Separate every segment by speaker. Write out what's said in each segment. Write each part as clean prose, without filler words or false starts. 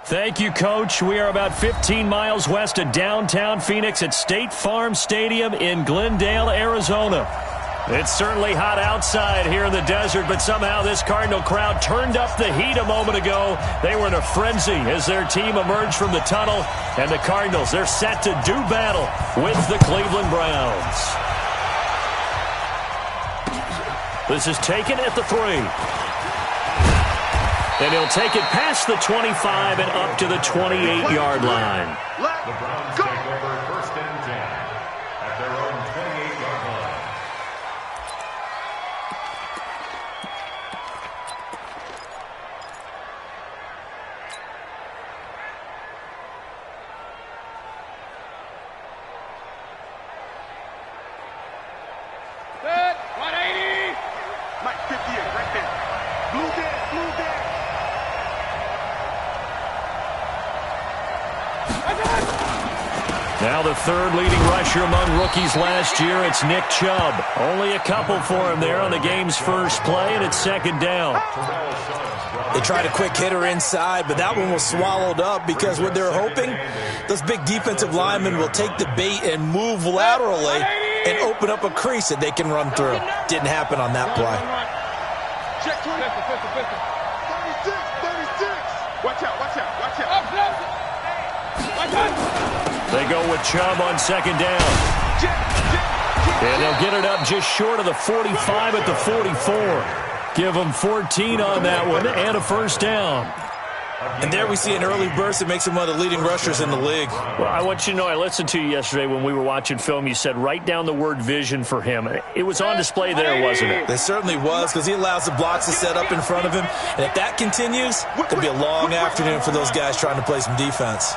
Speaker 1: Thank you, Coach. We are about 15 miles west of downtown Phoenix at State Farm Stadium in Glendale, Arizona. It's certainly hot outside here in the desert, but somehow this Cardinal crowd turned up the heat a moment ago. They were in a frenzy as their team emerged from the tunnel, and the Cardinals, they're set to do battle with the Cleveland Browns. This is taken at the 3. And he'll take it past the 25 and up to the 28-yard line.
Speaker 2: The Browns take over first and 10 at their own 28-yard line.
Speaker 3: Set, 180.
Speaker 4: Mike, 58, right there. Blue there, blue there.
Speaker 1: Now the third leading rusher among rookies last year, it's Nick Chubb. Only a couple for him there on the game's first play, and it's second down.
Speaker 5: They tried a quick hitter inside, but that one was swallowed up because what they're hoping, those big defensive linemen will take the bait and move laterally and open up a crease that they can run through. Didn't happen on that play.
Speaker 4: Check 20. 36, 36. Watch out, watch out, watch out.
Speaker 3: Watch out.
Speaker 1: They go with Chubb on second down. And they'll get it up just short of the 45 at the 44. Give them 14 on that one and a first down.
Speaker 5: And there we see an early burst that makes him one of the leading rushers in the league.
Speaker 1: Well, I want you to know, I listened to you yesterday when we were watching film. You said write down the word vision for him. It was on display there, wasn't it?
Speaker 5: It certainly was, because he allows the blocks to set up in front of him. And if that continues, it could be a long afternoon for those guys trying to play some defense.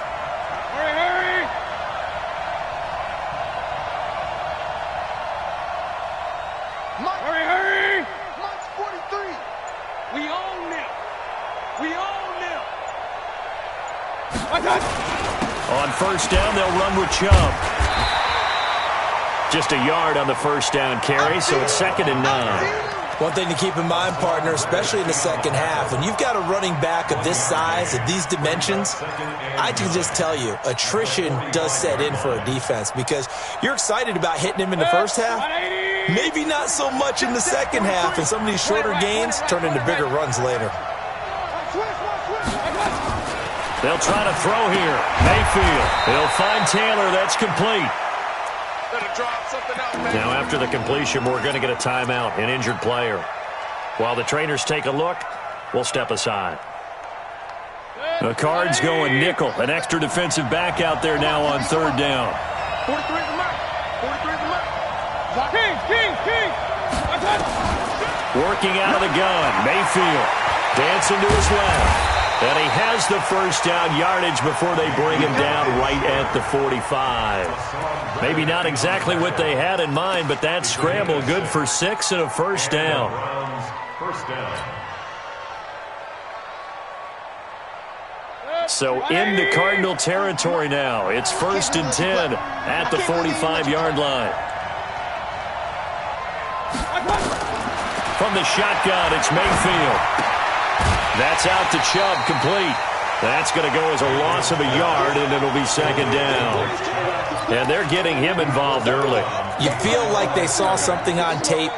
Speaker 3: Hurry. Hurry.
Speaker 4: Mike's 43.
Speaker 3: We own them. We own them. Watch out.
Speaker 1: On first down, they'll run with Chubb. Just a yard on the first down carry, so it's second and 9.
Speaker 5: One thing to keep in mind, partner, especially in the second half, when you've got a running back of this size, of these dimensions, I can just tell you, attrition does set in for a defense because you're excited about hitting him in the first half. Maybe not so much in the second half, and some of these shorter gains turn into bigger runs later.
Speaker 1: They'll try to throw here. Mayfield. They'll find Taylor. That's complete. Now, after the completion, we're going to get a timeout, an injured player. While the trainers take a look, we'll step aside. The Cards going nickel. An extra defensive back out there now on third down.
Speaker 4: 43 is the mark. 43 is the mark.
Speaker 3: King.
Speaker 1: Working out of the gun. Mayfield dancing to his left. And he has the first down yardage before they bring him down right at the 45. Maybe not exactly what they had in mind, but that scramble good for 6 and a first down. So into Cardinal territory now. It's first and 10 at the 45-yard line. From the shotgun, it's Mayfield. That's out to Chubb, complete. That's going to go as a loss of a yard, and it'll be second down. And they're getting him involved early.
Speaker 5: You feel like they saw something on tape,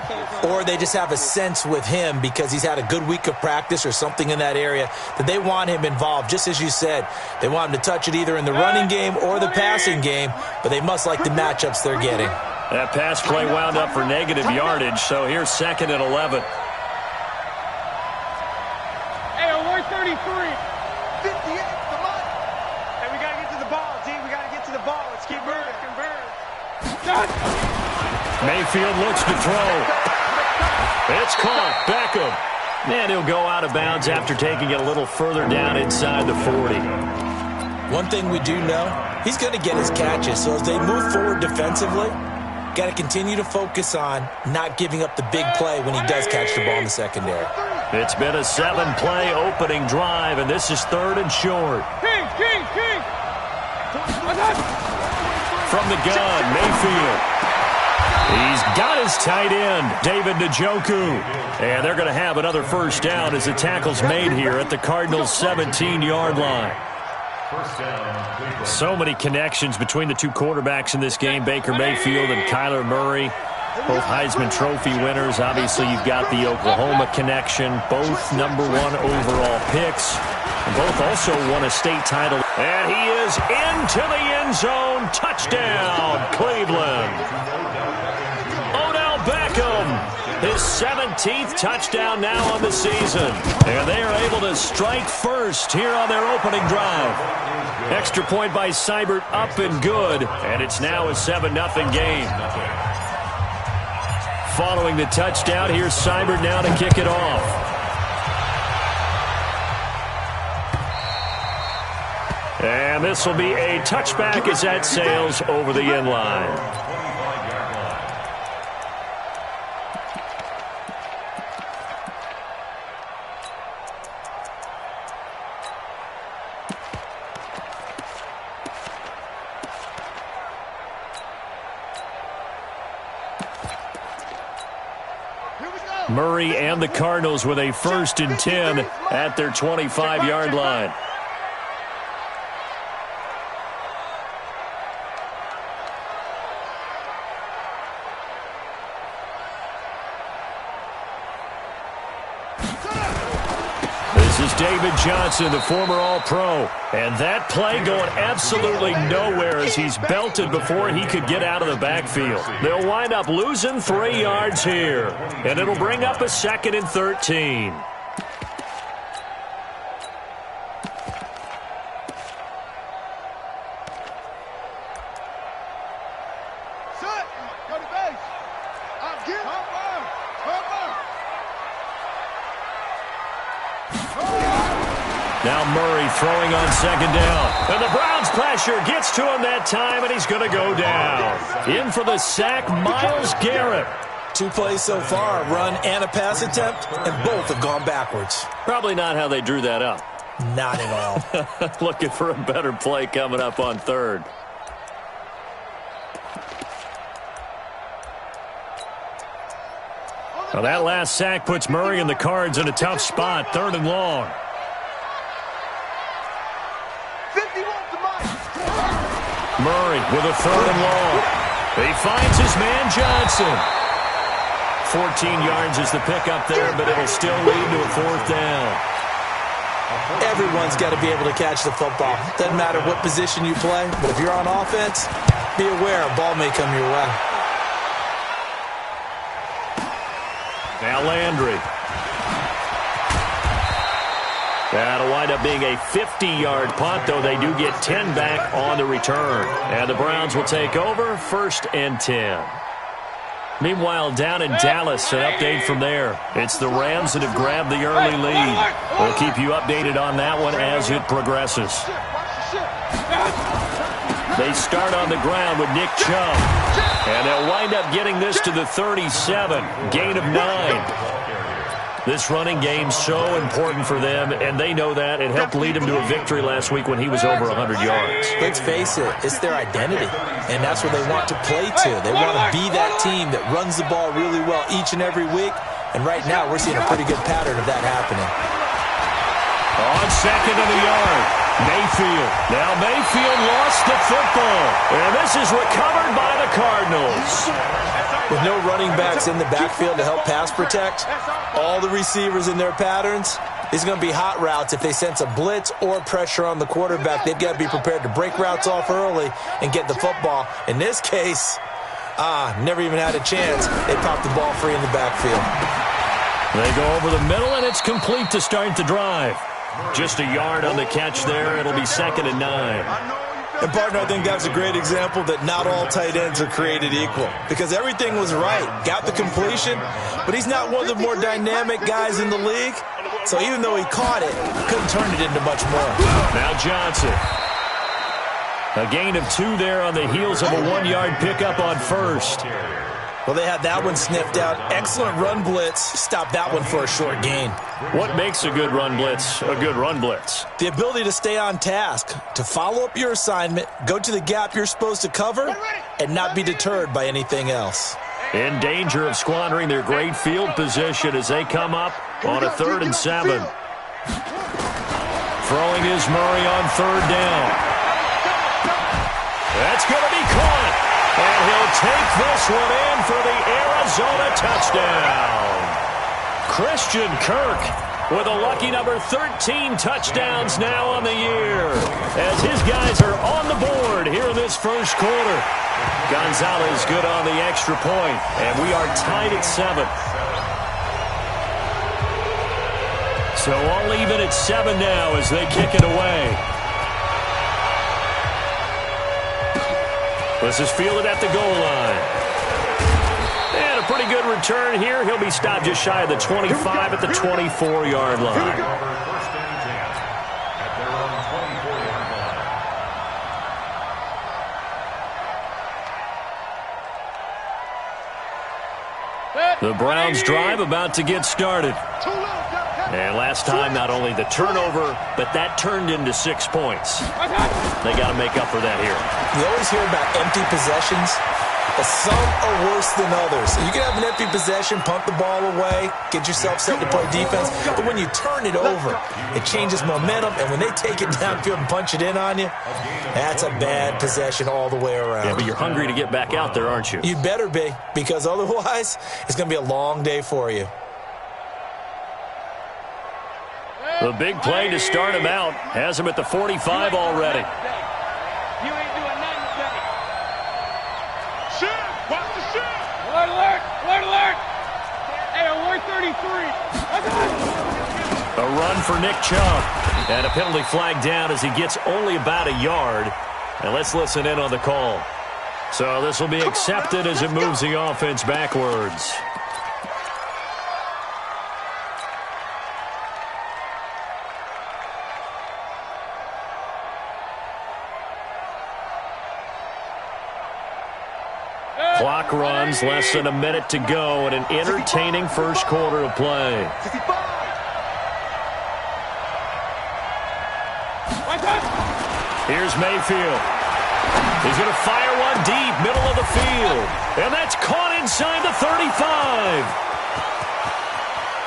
Speaker 5: or they just have a sense with him because he's had a good week of practice or something in that area that they want him involved. Just as you said, they want him to touch it either in the running game or the passing game, but they must like the matchups they're getting.
Speaker 1: That pass play wound up for negative yardage, so here's second and 11.
Speaker 3: 33.
Speaker 4: 58, the mark. Hey, we got to get to the ball, G. We got to get to the ball. Let's keep moving.
Speaker 1: Mayfield looks to throw. It's caught. Beckham. And he'll go out of bounds after taking it a little further down inside the 40.
Speaker 5: One thing we do know, he's going to get his catches. So as they move forward defensively, got to continue to focus on not giving up the big play when he does catch the ball in the secondary.
Speaker 1: It's been a 7-play opening drive, and this is third and short.
Speaker 3: King.
Speaker 1: From the gun, Mayfield. He's got his tight end, David Njoku. And they're going to have another first down as the tackle's made here at the Cardinals' 17-yard line.
Speaker 2: First down, Cleveland.
Speaker 1: So many connections between the two quarterbacks in this game, Baker Mayfield and Kyler Murray. Both Heisman Trophy winners. Obviously, you've got the Oklahoma connection. Both #1 overall picks. And both also won a state title. And he is into the end zone. Touchdown, Cleveland. Odell Beckham, his 17th touchdown now on the season. And they are able to strike first here on their opening drive. Extra point by Seibert up and good. And it's now a 7-0 game. Following the touchdown, here's Seibert now to kick it off. And this will be a touchback as that sails over the end line. Murray and the Cardinals with a 1st and 10 at their 25-yard line. This is David Johnson, the former All-Pro. And that play going absolutely nowhere as he's belted before he could get out of the backfield. They'll wind up losing 3 yards here. And it'll bring up a 2nd and 13. Now Murray throwing on 2nd down. And the Browns pressure gets to him that time, and he's going to go down. In for the sack, Myles Garrett.
Speaker 5: 2 plays so far, a run and a pass attempt, and both have gone backwards.
Speaker 1: Probably not how they drew that up.
Speaker 5: Not at all.
Speaker 1: Looking for a better play coming up on 3rd. Well, that last sack puts Murray and the Cards in a tough spot, 3rd and long. Murray with a 3rd and long. He finds his man Johnson. 14 yards is the pickup there, but it'll still lead to a 4th down.
Speaker 5: Everyone's got to be able to catch the football. Doesn't matter what position you play, but if you're on offense, be aware a ball may come your way.
Speaker 1: Now Landry. That'll wind up being a 50-yard punt, though they do get 10 back on the return. And the Browns will take over, 1st and 10. Meanwhile, down in Dallas, an update from there. It's the Rams that have grabbed the early lead. We'll keep you updated on that one as it progresses. They start on the ground with Nick Chubb. And they'll wind up getting this to the 37, gain of 9. This running game's so important for them, and they know that. It helped lead them to a victory last week when he was over 100 yards.
Speaker 5: Let's face it, it's their identity, and that's what they want to play to. They want to be that team that runs the ball really well each and every week, and right now we're seeing a pretty good pattern of that happening.
Speaker 1: On 2nd and a yard, Mayfield. Now Mayfield lost the football, and this is recovered by the Cardinals.
Speaker 5: With no running backs in the backfield to help pass protect, all the receivers in their patterns, it's going to be hot routes. If they sense a blitz or pressure on the quarterback, they've got to be prepared to break routes off early and get the football. In this case, never even had a chance. They popped the ball free in the backfield.
Speaker 1: They go over the middle, and it's complete to start the drive. Just a yard on the catch there. It'll be 2nd and 9.
Speaker 5: And, partner, I think that's a great example that not all tight ends are created equal. Because everything was right. Got the completion, but he's not one of the more dynamic guys in the league. So even though he caught it, couldn't turn it into much more.
Speaker 1: Now Johnson. A gain of 2 there on the heels of a 1-yard pickup on 1st.
Speaker 5: Well, they had that one sniffed out. Excellent run blitz. Stopped that one for a short gain.
Speaker 1: What makes a good run blitz a good run blitz?
Speaker 5: The ability to stay on task, to follow up your assignment, go to the gap you're supposed to cover, and not be deterred by anything else.
Speaker 1: In danger of squandering their great field position as they come up on a 3rd and 7. Throwing is Murray on third down. That's going to be caught. And he'll take this one in for the Arizona touchdown. Christian Kirk with a lucky number 13 touchdowns now on the year, as his guys are on the board here in this first quarter. Gonzalez good on the extra point, and we are tied at 7. So all even at 7 now as they kick it away. This is fielded at the goal line. And a pretty good return here. He'll be stopped just shy of the 25 at the 24-yard line.
Speaker 2: First and 10 at their own 24-yard line.
Speaker 1: The Browns drive about to get started. And last time, not only the turnover, but that turned into 6 points. They got to make up for that here.
Speaker 5: You always hear about empty possessions. Some are worse than others. You can have an empty possession, pump the ball away, get yourself set to play defense. But when you turn it over, it changes momentum. And when they take it downfield and punch it in on you, that's a bad possession all the way around.
Speaker 1: Yeah, but you're hungry to get back out there, aren't you?
Speaker 5: You better be, because otherwise, it's going to be a long day for you.
Speaker 1: The big play to start him out has him at the 45 already.
Speaker 3: You ain't doing nothing today.
Speaker 4: Shit! Watch the shit!
Speaker 3: Alert, alert! Alert, alert! Hey, alert 33.
Speaker 1: A run for Nick Chubb. And a penalty flag down as he gets only about a yard. And let's listen in on the call. So this will be accepted as it moves the offense backwards. Clock runs, less than a minute to go, and an entertaining first quarter of play. Here's Mayfield. He's going to fire one deep, middle of the field. And that's caught inside the 35.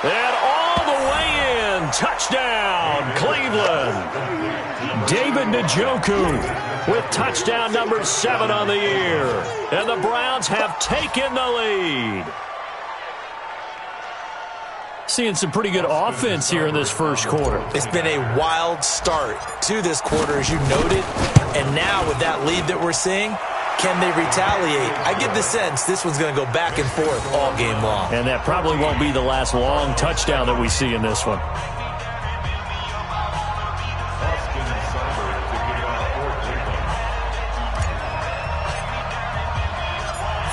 Speaker 1: And all the way in. Touchdown, Cleveland. David Njoku with touchdown number 7 on the year. And the Browns have taken the lead. Seeing some pretty good offense here in this first quarter.
Speaker 5: It's been a wild start to this quarter, as you noted. And now with that lead that we're seeing, can they retaliate? I get the sense this one's going to go back and forth all game long.
Speaker 1: And that probably won't be the last long touchdown that we see in this one.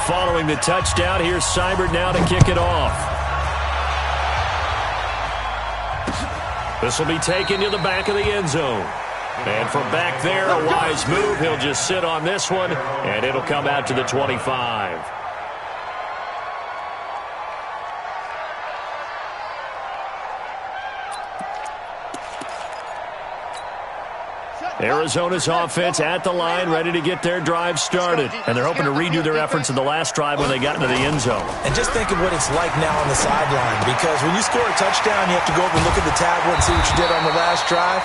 Speaker 1: Following the touchdown, here's Seibert now to kick it off. This will be taken to the back of the end zone. And from back there, a wise move. He'll just sit on this one, and it'll come out to the 25. Arizona's offense at the line, ready to get their drive started. And they're hoping to redo their efforts in the last drive when they got into the end zone.
Speaker 5: And just think of what it's like now on the sideline, because when you score a touchdown, you have to go over and look at the tablet and see what you did on the last drive.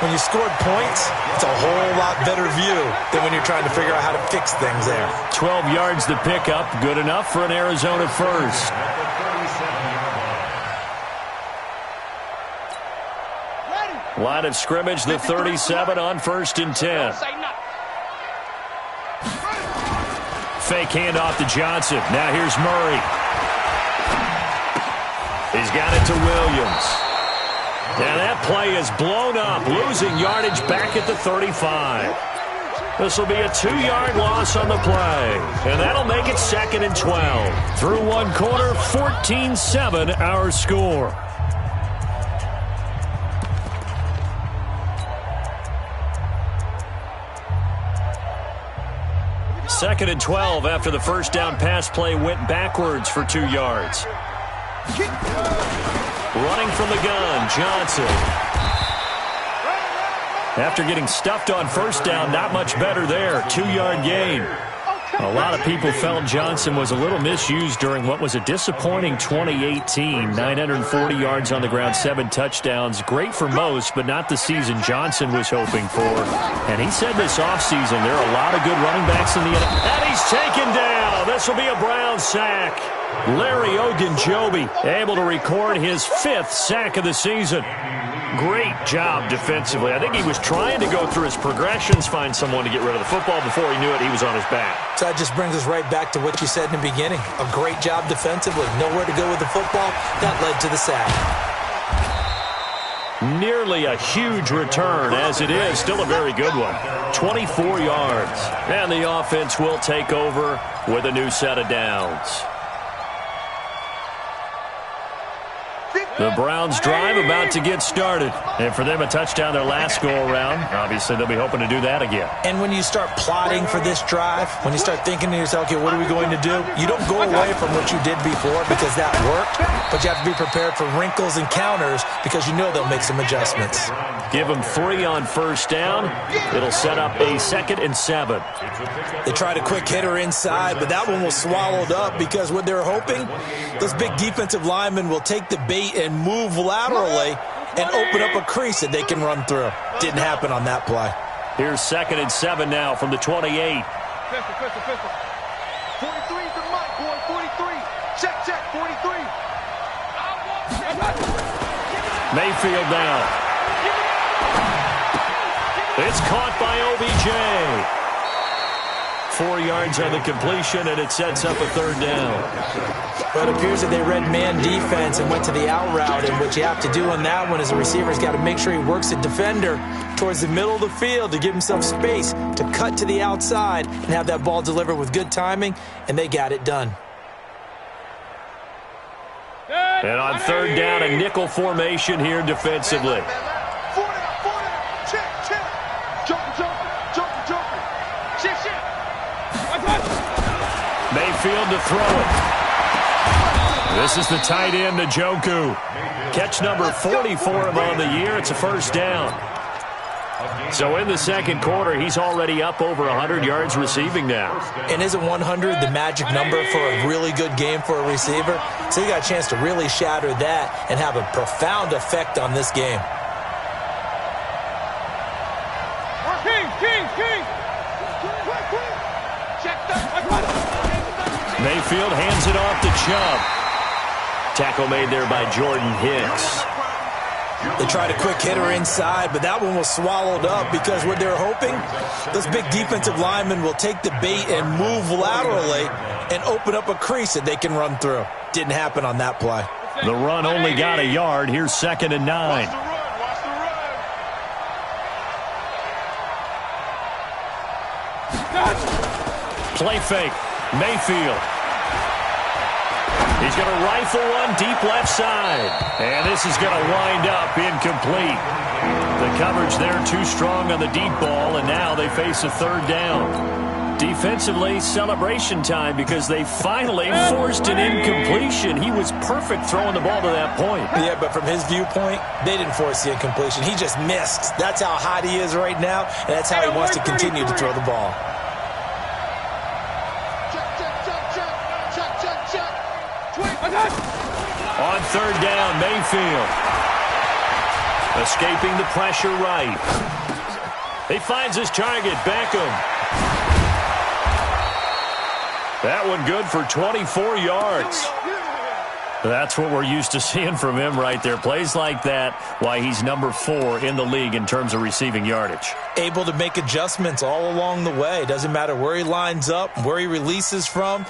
Speaker 5: When you scored points, it's a whole lot better view than when you're trying to figure out how to fix things there.
Speaker 1: 12 yards to pick up, good enough for an Arizona first. Line of scrimmage, the 37 on 1st and 10. Fake handoff to Johnson. Now here's Murray. He's got it to Williams. And that play is blown up, losing yardage back at the 35. This will be a 2-yard loss on the play. And that'll make it 2nd and 12. Through one quarter, 14-7 our score. Second and 12 after the first down pass play went backwards for 2 yards. Running from the gun, Johnson. After getting stuffed on first down, not much better there. 2-yard gain. A lot of people felt Johnson was a little misused during what was a disappointing 2018. 940 yards on the ground, 7 touchdowns. Great for most, but not the season Johnson was hoping for. And he said this offseason there are a lot of good running backs in the NFL. And he's taken down. This will be a Brown sack. Larry Ogunjobi able to record his 5th sack of the season. Great job defensively. I think he was trying to go through his progressions, find someone to get rid of the football. Before he knew it, he was on his back.
Speaker 5: So that just brings us right back to what you said in the beginning. A great job defensively. Nowhere to go with the football. That led to the sack.
Speaker 1: Nearly a huge return, as it is. Still a very good one. 24 yards. And the offense will take over with a new set of downs. The Browns drive about to get started. And for them, a touchdown their last go-around. Obviously, they'll be hoping to do that again.
Speaker 5: And when you start plotting for this drive, when you start thinking to yourself, okay, what are we going to do? You don't go away from what you did before because that worked, but you have to be prepared for wrinkles and counters because you know they'll make some adjustments.
Speaker 1: Give them 3 on first down. It'll set up a 2nd and 7.
Speaker 5: They tried a quick hitter inside, but that one was swallowed up because what they're hoping, those big defensive linemen will take the bait and move laterally and open up a crease that they can run through. Didn't happen on that play.
Speaker 1: Here's 2nd and 7 now from the 28.
Speaker 4: Pistol. 43 the mic, boy. 43. Check, 43.
Speaker 1: Mayfield now. It's caught by OBJ. 4 yards on the completion, and it sets up a 3rd down.
Speaker 5: But it appears that they read man defense and went to the out route, and what you have to do on that one is the receiver's got to make sure he works the defender towards the middle of the field to give himself space to cut to the outside and have that ball delivered with good timing, and they got it done.
Speaker 1: And on 3rd down, a nickel formation here defensively. Mayfield to throw it. This is the tight end, Njoku. Catch number 40 for him on the year. It's a 1st down. So in the 2nd quarter, he's already up over 100 yards receiving now.
Speaker 5: And isn't 100 the magic number for a really good game for a receiver? So you got a chance to really shatter that and have a profound effect on this game.
Speaker 1: Mayfield hands it off to Chubb. Tackle made there by Jordan Hicks.
Speaker 5: They tried a quick hitter inside, but that one was swallowed up because what they're hoping, those big defensive linemen will take the bait and move laterally and open up a crease that they can run through. Didn't happen on that play.
Speaker 1: The run only got a yard. Here's 2nd and 9. Play fake. Mayfield. He's going to rifle one deep left side. And this is going to wind up incomplete. The coverage there too strong on the deep ball, and now they face a 3rd down. Defensively, celebration time because they finally forced an incompletion. He was perfect throwing the ball to that point.
Speaker 5: Yeah, but from his viewpoint, they didn't force the incompletion. He just missed. That's how hot he is right now, and that's how he wants to continue to throw the ball.
Speaker 1: On 3rd down, Mayfield. Escaping the pressure right. He finds his target, Beckham. That one good for 24 yards. That's what we're used to seeing from him right there. Plays like that, why he's number 4 in the league in terms of receiving yardage.
Speaker 5: Able to make adjustments all along the way. Doesn't matter where he lines up, where he releases from.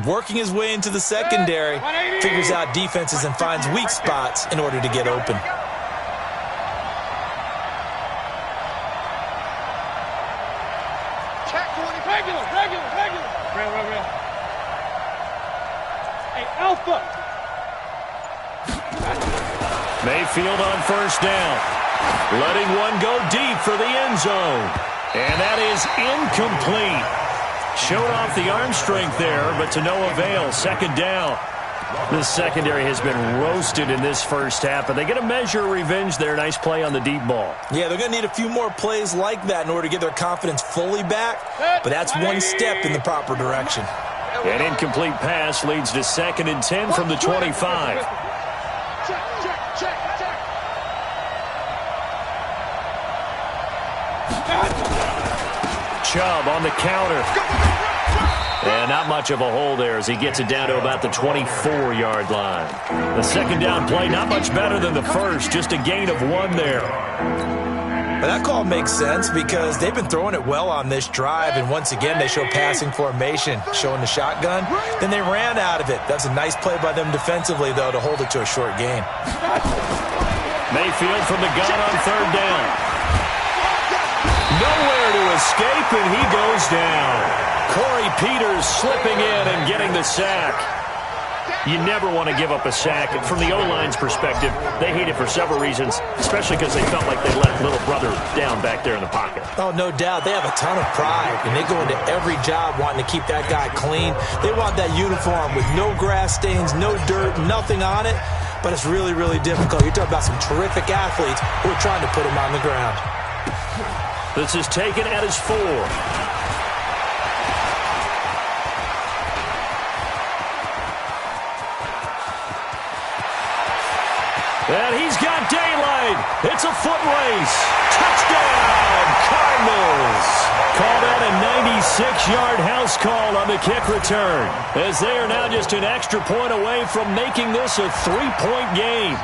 Speaker 5: Working his way into the secondary. Figures out defenses and finds weak spots in order to get open.
Speaker 3: Regular. Real. Hey, Alpha.
Speaker 1: Mayfield on 1st down. Letting one go deep for the end zone. And that is incomplete. Showed off the arm strength there, but to no avail. 2nd down. The secondary has been roasted in this first half, but they get a measure of revenge there. Nice play on the deep ball.
Speaker 5: Yeah, they're going to need a few more plays like that in order to get their confidence fully back, but that's one step in the proper direction.
Speaker 1: An incomplete pass leads to 2nd and 10 from the 25. Chubb on the counter. And not much of a hole there as he gets it down to about the 24-yard line. The second down play, not much better than the first, just a gain of 1 there.
Speaker 5: But that call makes sense because they've been throwing it well on this drive, and once again they show passing formation, showing the shotgun. Then they ran out of it. That's a nice play by them defensively, though, to hold it to a short gain.
Speaker 1: Mayfield from the gun on 3rd down. Nowhere to escape, and he goes down. Corey Peters slipping in and getting the sack. You never want to give up a sack. From the O-line's perspective, they hate it for several reasons, especially because they felt like they let little brother down back there in the pocket.
Speaker 5: Oh, no doubt. They have a ton of pride, and they go into every job wanting to keep that guy clean. They want that uniform with no grass stains, no dirt, nothing on it. But it's really, really difficult. You're talking about some terrific athletes who are trying to put him on the ground.
Speaker 1: This is taken at his 4. And he's got daylight. It's a foot race. Touchdown, Cardinals. Called out a 96-yard house call on the kick return, as they are now just an extra point away from making this a 3-point game.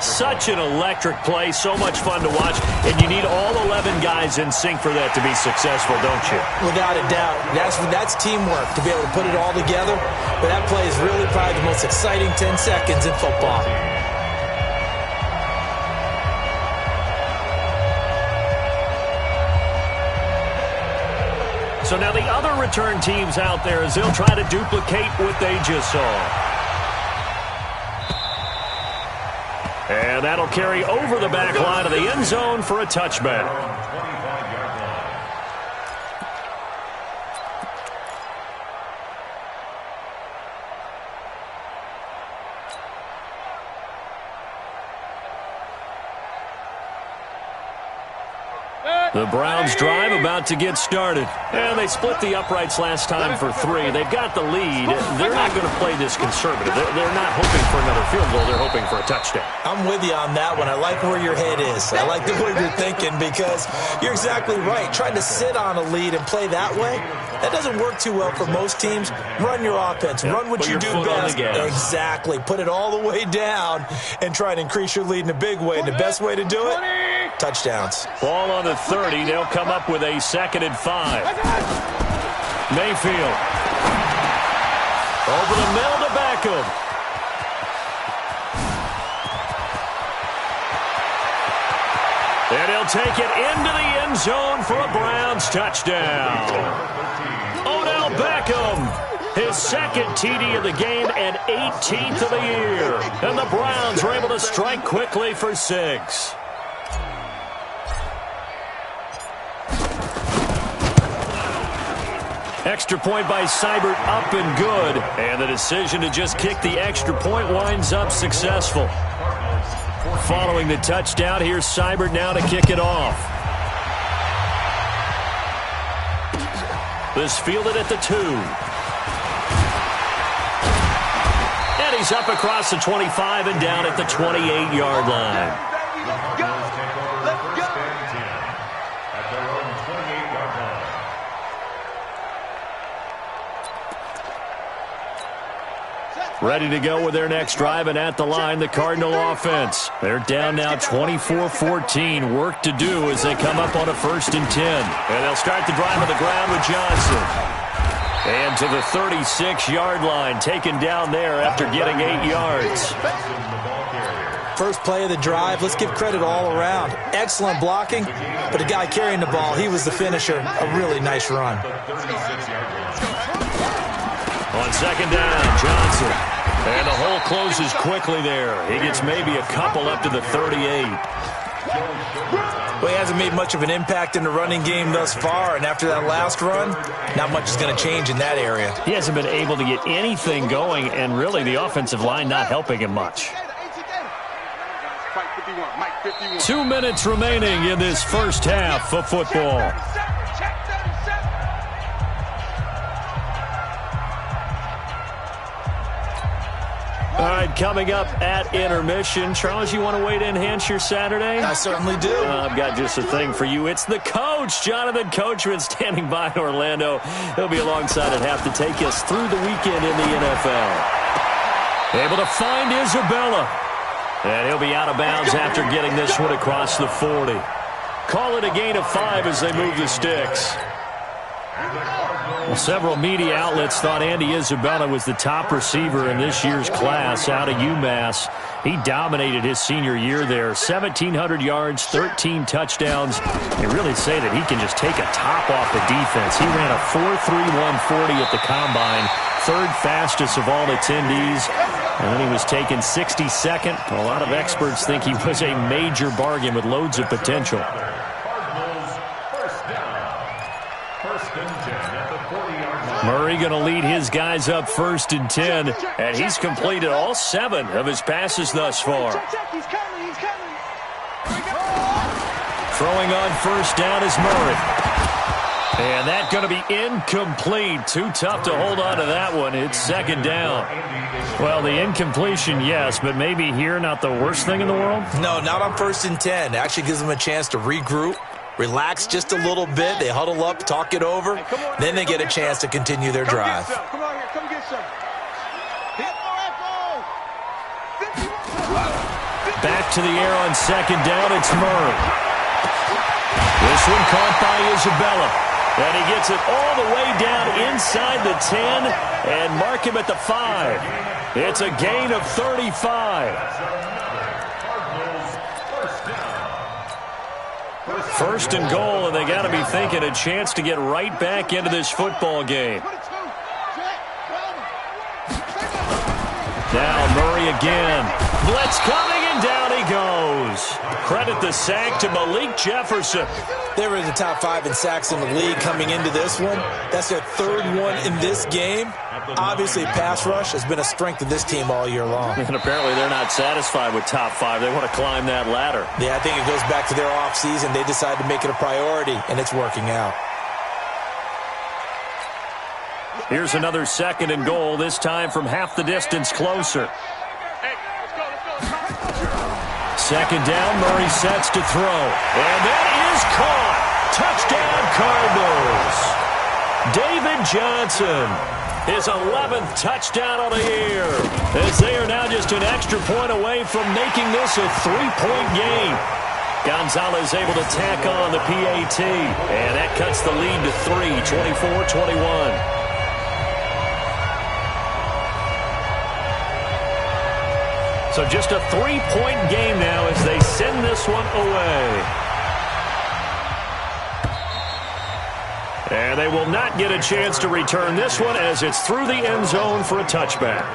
Speaker 1: Such an electric play, so much fun to watch, and you need all 11 guys in sync for that to be successful, don't you?
Speaker 5: Without a doubt. That's teamwork to be able to put it all together, but that play is really probably the most exciting 10 seconds in football.
Speaker 1: So now the other return teams out there as they'll try to duplicate what they just saw. And that'll carry over the back line of the end zone for a touchback. The Browns drive about to get started. And they split the uprights last time for 3. They've got the lead. They're not going to play this conservative. They're not hoping for another field goal. They're hoping for a touchdown.
Speaker 5: I'm with you on that one. I like where your head is. I like the way you're thinking because you're exactly right. Trying to sit on a lead and play that way, that doesn't work too well for most teams. Run your offense. Run what you do best. Exactly. Put it all the way down and try and increase your lead in a big way. And the best way to do it, touchdowns.
Speaker 1: Ball on the 30. They'll come up with a 2nd and 5. Mayfield. Over the middle to Beckham. And he'll take it into the end zone for a Browns touchdown. Odell Beckham, his 2nd TD of the game and 18th of the year. And the Browns are able to strike quickly for 6. Extra point by Seibert, up and good. And the decision to just kick the extra point winds up successful. Following the touchdown, here's Seibert now to kick it off. This fielded at the 2. And he's up across the 25 and down at the 28-yard line. Ready to go with their next drive, and at the line, the Cardinal offense. They're down now 24-14. Work to do as they come up on a 1st and 10. And they'll start the drive on the ground with Johnson. And to the 36-yard line, taken down there after getting 8 yards.
Speaker 5: First play of the drive, let's give credit all around. Excellent blocking, but the guy carrying the ball, he was the finisher. A really nice run.
Speaker 1: On 2nd down, Johnson. And the hole closes quickly there. He gets maybe a couple up to the 38.
Speaker 5: Well, he hasn't made much of an impact in the running game thus far, and after that last run, not much is going to change in that area.
Speaker 1: He hasn't been able to get anything going, and really the offensive line not helping him much. 2 minutes remaining in this first half of football. All right, coming up at intermission. Charles, you want to wait to enhance your Saturday?
Speaker 5: I certainly do.
Speaker 1: I've got just a thing for you. It's the coach, Jonathan Coachman, standing by in Orlando. He'll be alongside at half to take us through the weekend in the NFL. Able to find Isabella. And he'll be out of bounds after getting this one across the 40. Call it a gain of 5 as they move the sticks. Well, several media outlets thought Andy Isabella was the top receiver in this year's class out of UMass. He dominated his senior year there. 1,700 yards, 13 touchdowns. They really say that he can just take a top off the defense. He ran a 4.31 40 at the Combine, third fastest of all attendees. And then he was taken 62nd. A lot of experts think he was a major bargain with loads of potential. Murray going to lead his guys up 1st and 10, and he's completed all 7 of his passes thus far. Throwing on 1st down is Murray. And that's going to be incomplete. Too tough to hold on to that one. It's 2nd down. Well, the incompletion, yes, but maybe here not the worst thing in the world?
Speaker 5: No, not on 1st and 10. Actually gives them a chance to regroup. Relax just a little bit. They huddle up, talk it over. Then they get a chance to continue their drive.
Speaker 4: Come on here, come get some.
Speaker 1: Back to the air on 2nd down. It's Murray. This one caught by Isabella. And he gets it all the way down inside the 10 and mark him at the 5. It's a gain of 35. 1st and goal, and they got to be thinking a chance to get right back into this football game. Now Murray again. Blitz coming, and down he goes. Credit the sack to Malik Jefferson.
Speaker 5: They were in the top 5 in sacks in the league coming into this one. That's their 3rd one in this game. Obviously, pass rush has been a strength of this team all year long.
Speaker 1: And apparently they're not satisfied with top 5. They want to climb that ladder.
Speaker 5: Yeah, I think it goes back to their offseason. They decided to make it a priority, and it's working out.
Speaker 1: Here's another 2nd and goal, this time from half the distance closer. 2nd down, Murray sets to throw. And that is caught. Touchdown, Cardinals. David Johnson, his 11th touchdown on the year, as they are now just an extra point away from making this a 3-point game. Gonzalez able to tack on the PAT, and that cuts the lead to 3, 24-21. So just a 3-point game now as they send this one away. And they will not get a chance to return this one as it's through the end zone for a touchback.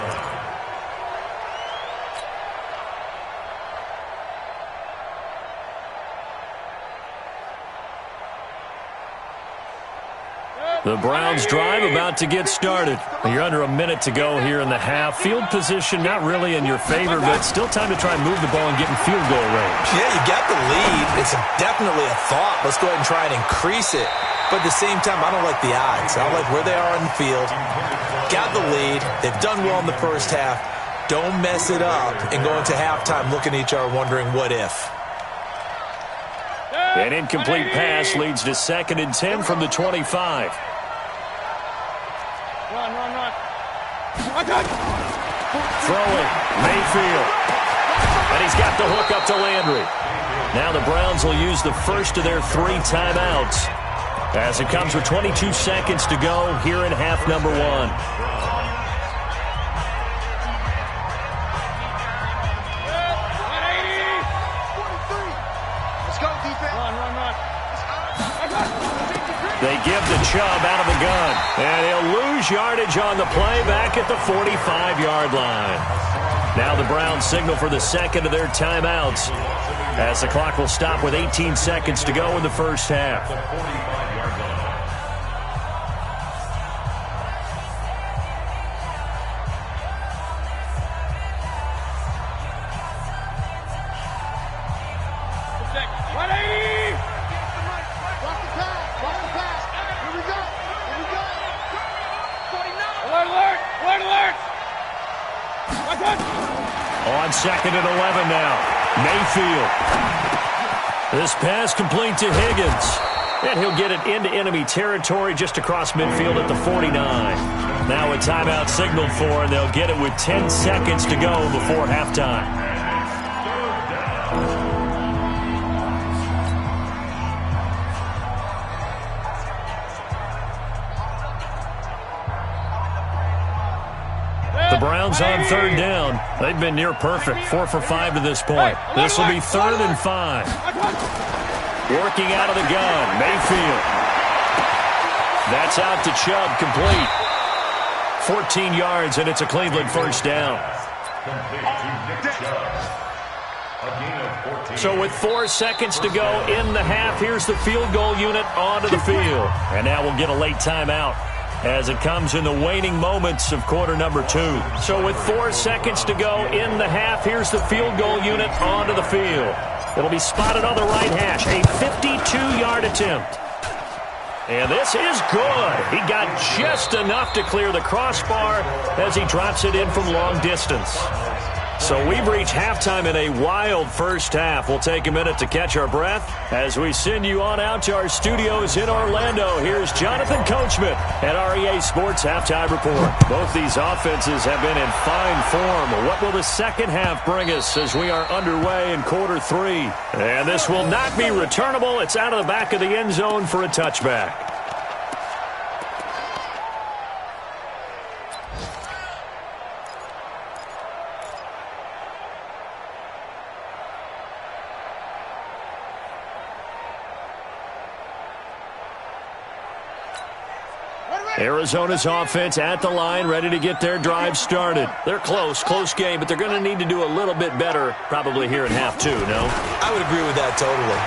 Speaker 1: The Browns drive about to get started. You're under a minute to go here in the half. Field position not really in your favor, but still time to try and move the ball and get in field goal range.
Speaker 5: Yeah, you got the lead. It's definitely a thought. Let's go ahead and try and increase it. But at the same time, I don't like the odds. I don't like where they are on the field. Got the lead. They've done well in the first half. Don't mess it up and go into halftime looking at each other wondering what if.
Speaker 1: An incomplete pass leads to 2nd and 10 from the 25.
Speaker 3: Run.
Speaker 1: Throwing, Mayfield. And he's got the hook up to Landry. Now the Browns will use the first of their 3 timeouts as it comes with 22 seconds to go here in half number 1. They give the Chubb out of the gun, and he'll lose yardage on the play back at the 45-yard line. Now the Browns signal for the second of their timeouts as the clock will stop with 18 seconds to go in the first half.
Speaker 3: On
Speaker 1: second and 11 now. Mayfield. This pass complete to Higgins. And he'll get it into enemy territory just across midfield at the 49. Now a timeout signaled for, and they'll get it with 10 seconds to go before halftime. The Browns on third down. They've been near perfect, 4 for 5 to this point. This will be 3rd and 5. Working out of the gun, Mayfield. That's out to Chubb, complete. 14 yards, and it's a Cleveland first down. So with 4 seconds to go in the half, here's the field goal unit onto the field. And now we'll get a late timeout as it comes in the waning moments of quarter number 2. So with 4 seconds to go in the half, here's the field goal unit onto the field. It'll be spotted on the right hash, a 52-yard attempt. And this is good. He got just enough to clear the crossbar as he drops it in from long distance. So we've reached halftime in a wild first half. We'll take a minute to catch our breath as we send you on out to our studios in Orlando. Here's Jonathan Coachman at REA Sports Halftime Report. Both these offenses have been in fine form. What will the second half bring us as we are underway in quarter 3? And this will not be returnable. It's out of the back of the end zone for a touchback. Arizona's offense at the line, ready to get their drive started. They're close game, but they're going to need to do a little bit better probably here in half 2, no?
Speaker 5: I would agree with that totally.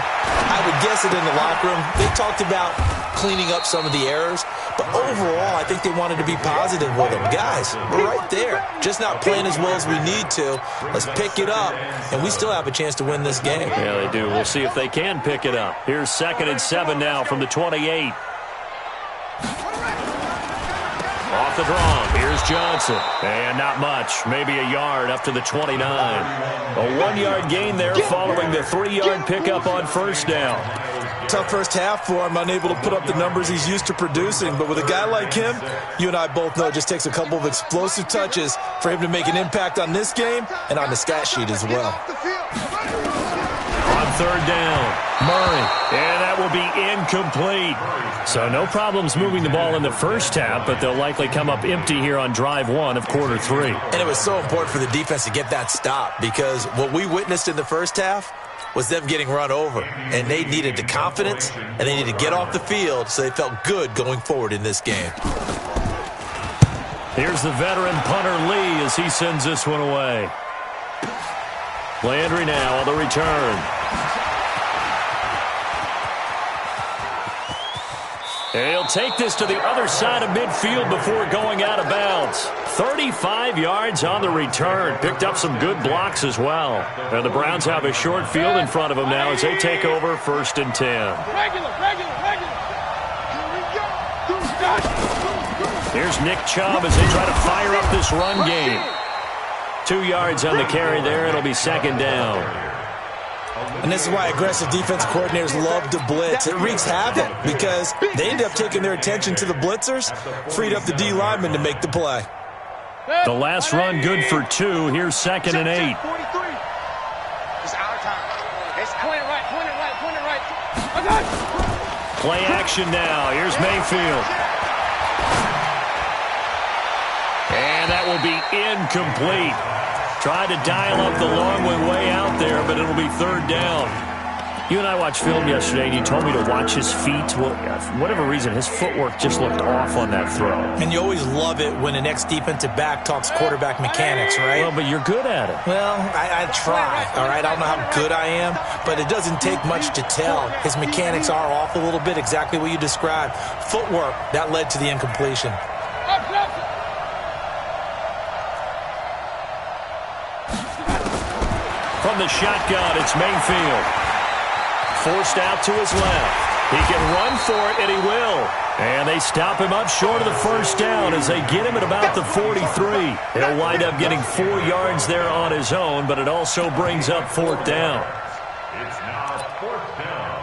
Speaker 5: I would guess it in the locker room. They talked about cleaning up some of the errors, but overall, I think they wanted to be positive with them. Guys, we're right there. Just not playing as well as we need to. Let's pick it up, and we still have a chance to win this game.
Speaker 1: Yeah, they do. We'll see if they can pick it up. Here's 2nd and 7 now from the 28. Off the draw, here's Johnson. And not much, maybe a yard up to the 29. A 1-yard gain there following the 3-yard pickup on first down.
Speaker 5: Tough first half for him, unable to put up the numbers he's used to producing. But with a guy like him, you and I both know it just takes a couple of explosive touches for him to make an impact on this game and on the stat sheet as well.
Speaker 1: On third down, Murray, and that will be incomplete. So no problems moving the ball in the first half, but they'll likely come up empty here on drive 1 of quarter 3.
Speaker 5: And it was so important for the defense to get that stop because what we witnessed in the first half was them getting run over. And they needed the confidence, and they needed to get off the field so they felt good going forward in this game.
Speaker 1: Here's the veteran punter Lee as he sends this one away. Landry now on the return. And he'll take this to the other side of midfield before going out of bounds. 35 yards on the return. Picked up some good blocks as well. And the Browns have a short field in front of them now as they take over 1st and 10. Here's Nick Chubb as they try to fire up this run game. 2 yards on the carry there. It'll be 2nd down.
Speaker 5: And this is why aggressive defensive coordinators love to blitz. It wreaks havoc because they end up taking their attention to the blitzers, freed up the D lineman to make the play.
Speaker 1: The last run good for 2. Here's 2nd and 8.
Speaker 3: It's our time. It's point it right.
Speaker 1: Play action now. Here's Mayfield. And that will be incomplete. Tried to dial up the long way out there, but it'll be 3rd down. You and I watched film yesterday, and you told me to watch his feet. Well, for whatever reason, his footwork just looked off on that throw.
Speaker 5: And you always love it when an ex-defensive back talks quarterback mechanics, right?
Speaker 1: Well, but you're good at it.
Speaker 5: Well, I try, all right? I don't know how good I am, but it doesn't take much to tell. His mechanics are off a little bit, exactly what you described. Footwork, that led to the incompletion.
Speaker 1: From the shotgun, it's Mayfield. Forced out to his left. He can run for it, and he will. And they stop him up short of the first down as they get him at about the 43. He'll wind up getting 4 yards there on his own, but it also brings up 4th down.
Speaker 2: It's now 4th down.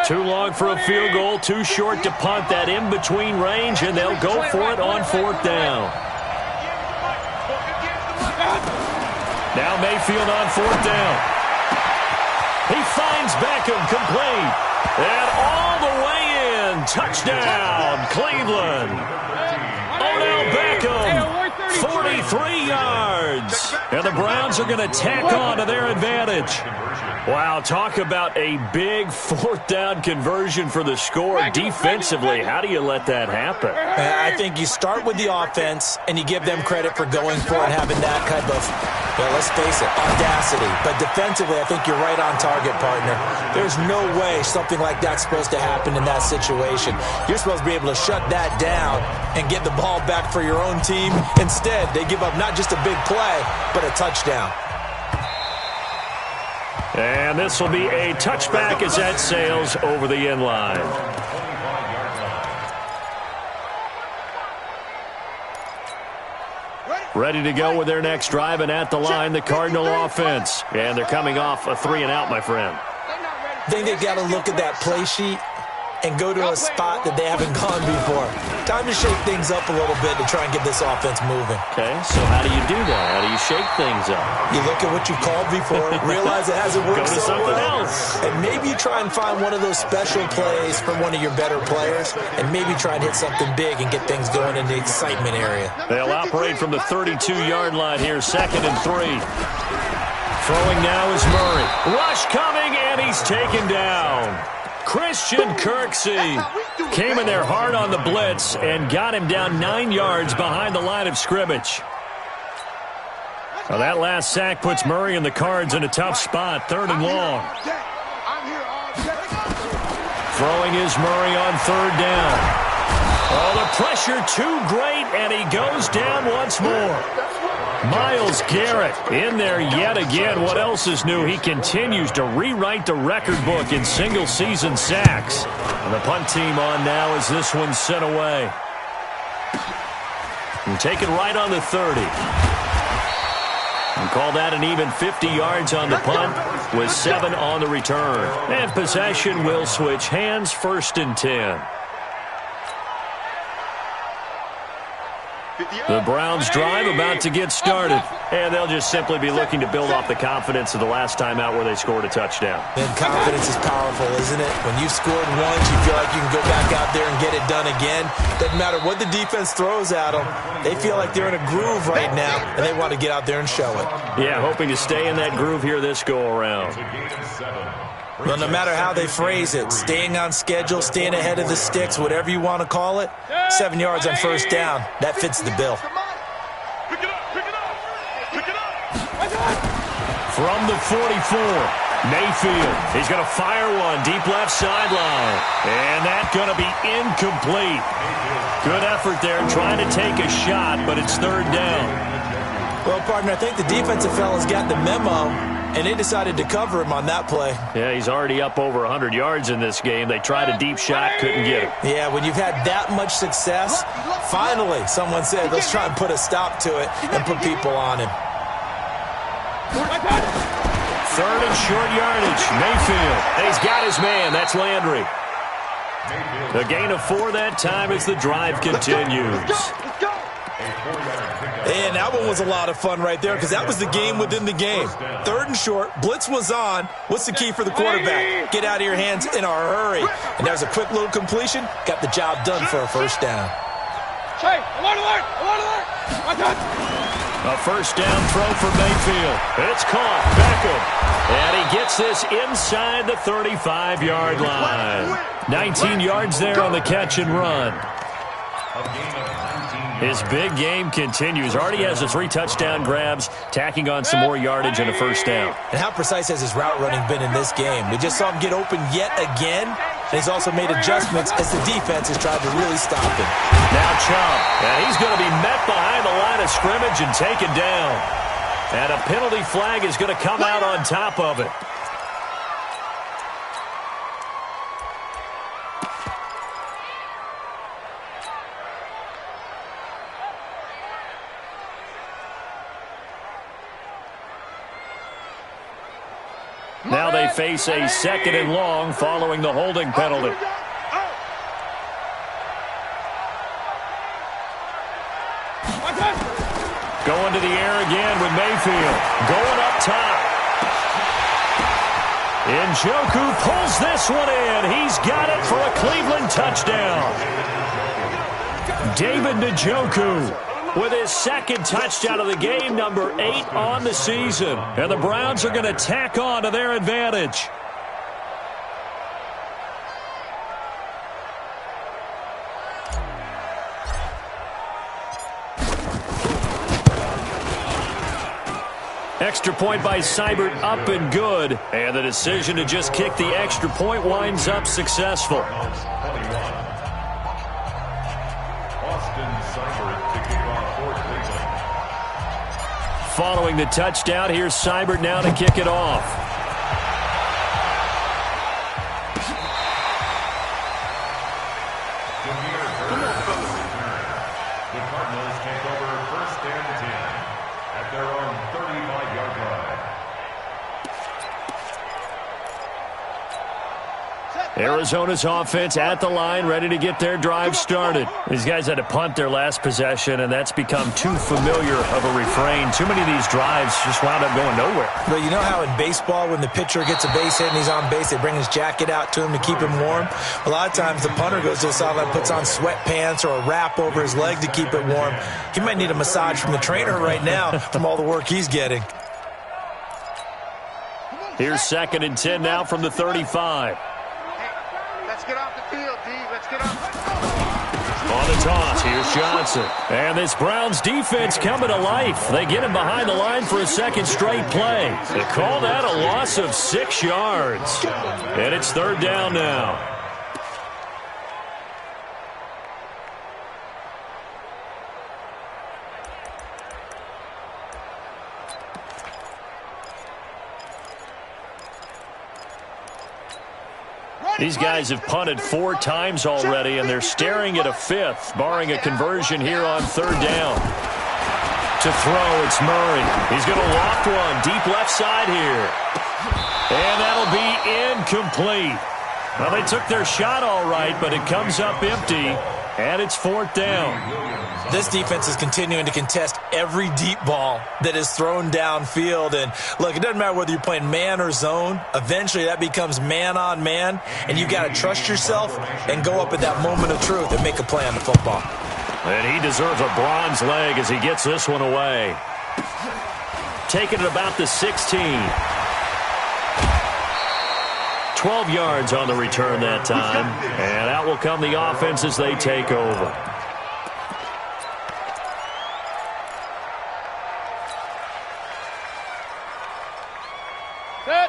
Speaker 1: Too long for a field goal, too short to punt that in-between range, and they'll go for it on 4th down. Now Mayfield on 4th down. He finds Beckham complete. And all the way in. Touchdown, Cleveland. Odell Beckham, 43 yards. And the Browns are going to tack on to their advantage. Wow, talk about a big 4th down conversion for the score. Defensively, how do you let that happen?
Speaker 5: I think you start with the offense, and you give them credit for going for it, having that kind of, well, let's face it, audacity. But defensively, I think you're right on target, partner. There's no way something like that's supposed to happen in that situation. You're supposed to be able to shut that down and get the ball back for your own team. Instead, they give up not just a big play, but a touchdown.
Speaker 1: And this will be a touchback as that sails over the end line. Ready to go with their next drive, and at the line, the Cardinal offense. And they're coming off a 3-and-out, my friend.
Speaker 5: I think they've got to look at that play sheet and go to a spot that they haven't gone before. Time to shake things up a little bit to try and get this offense moving.
Speaker 1: Okay, so how do you do that? How do you shake things up?
Speaker 5: You look at what you called before, realize it hasn't worked
Speaker 1: Go to
Speaker 5: so
Speaker 1: something
Speaker 5: well,
Speaker 1: else.
Speaker 5: and maybe you try and find one of those special plays from one of your better players, and maybe try and hit something big and get things going in the excitement area.
Speaker 1: They'll operate from the 32-yard line here, 2nd and 3. Throwing now is Murray. Rush coming, and he's taken down. Christian Kirksey came in there hard on the blitz and got him down 9 yards behind the line of scrimmage. Now that last sack puts Murray and the Cards in a tough spot, 3rd and long. Throwing is Murray on 3rd down. Oh, the pressure too great, and he goes down once more. Myles Garrett in there yet again. What else is new? He continues to rewrite the record book in single-season sacks. And the punt team on now as this one's sent away. And taken right on the 30. And call that an even 50 yards on the punt with 7 on the return. And possession will switch hands, 1st and 10. The Browns drive about to get started. And they'll just simply be looking to build off the confidence of the last time out where they scored a touchdown.
Speaker 5: And confidence is powerful, isn't it? When you've scored once, you feel like you can go back out there and get it done again. Doesn't matter what the defense throws at them. They feel like they're in a groove right now, and they want to get out there and show it.
Speaker 1: Yeah, hoping to stay in that groove here this go-around.
Speaker 5: Well, no matter how they phrase it, staying on schedule, staying ahead of the sticks, whatever you want to call it, 7 yards on 1st down, that fits the bill.
Speaker 1: From the 44, Mayfield. He's going to fire one deep left sideline. And that's going to be incomplete. Good effort there trying to take a shot, but it's 3rd down.
Speaker 5: Well, partner, I think the defensive fellas got the memo, and they decided to cover him on that play.
Speaker 1: Yeah, he's already up over 100 yards in this game. They tried a deep shot, couldn't get it.
Speaker 5: Yeah, when you've had that much success, finally someone said, let's try and put a stop to it and put people on him.
Speaker 1: 3rd and short yardage. Mayfield. And he's got his man. That's Landry. A gain of 4 that time as the drive continues.
Speaker 5: And that one was a lot of fun right there because that was the game within the game. 3rd and short, blitz was on. What's the key for the quarterback? Get out of your hands in a hurry. And there's a quick little completion. Got the job done for a first down.
Speaker 3: Hey, alert!
Speaker 1: A first down throw for Mayfield. It's caught. Beckham. And he gets this inside the 35-yard line. 19 yards there on the catch and run. His big game continues. Already has the 3 touchdown grabs, tacking on some more yardage and a first down.
Speaker 5: And how precise has his route running been in this game? We just saw him get open yet again. And he's also made adjustments as the defense has tried to really stop him.
Speaker 1: Now Chubb. And he's going to be met behind the line of scrimmage and taken down. And a penalty flag is going to come out on top of it. Now they face a 2nd and long following the holding penalty. Going to the air again with Mayfield. Going up top. Njoku pulls this one in. He's got it for a Cleveland touchdown. David Njoku with his 2nd touchdown of the game, number 8 on the season. And the Browns are going to tack on to their advantage. Extra point by Seibert, up and good. And the decision to just kick the extra point winds up successful. Following the touchdown, here's Seibert now to kick it off.
Speaker 2: The Cardinals take over 1st and 10 at their own 35-yard line.
Speaker 1: Arizona's offense at the line, ready to get their drive started. These guys had to punt their last possession, and that's become too familiar of a refrain. Too many of these drives just wound up going nowhere.
Speaker 5: But you know how in baseball, when the pitcher gets a base hit and he's on base, they bring his jacket out to him to keep him warm? A lot of times the punter goes to the sideline, puts on sweatpants or a wrap over his leg to keep it warm. He might need a massage from the trainer right now from all the work he's getting.
Speaker 1: Here's 2nd and 10 now from the 35.
Speaker 3: Let's get off the field, D. Let's get off.
Speaker 1: On the toss, here's Johnson. And this Browns defense coming to life. They get him behind the line for a 2nd straight play. They call that a loss of 6 yards. And it's 3rd down now. These guys have punted 4 times already, and they're staring at a 5th, barring a conversion here on 3rd down. To throw, it's Murray. He's going to loft one deep left side here. And that'll be incomplete. Well, they took their shot all right, but it comes up empty, and it's 4th down.
Speaker 5: This defense is continuing to contest every deep ball that is thrown downfield. And, look, it doesn't matter whether you're playing man or zone. Eventually, that becomes man-on-man, and you've got to trust yourself and go up at that moment of truth and make a play on the football.
Speaker 1: And he deserves a bronze leg as he gets this one away. Taking it about the 16. 12 yards on the return that time. And out will come the offense as they take over.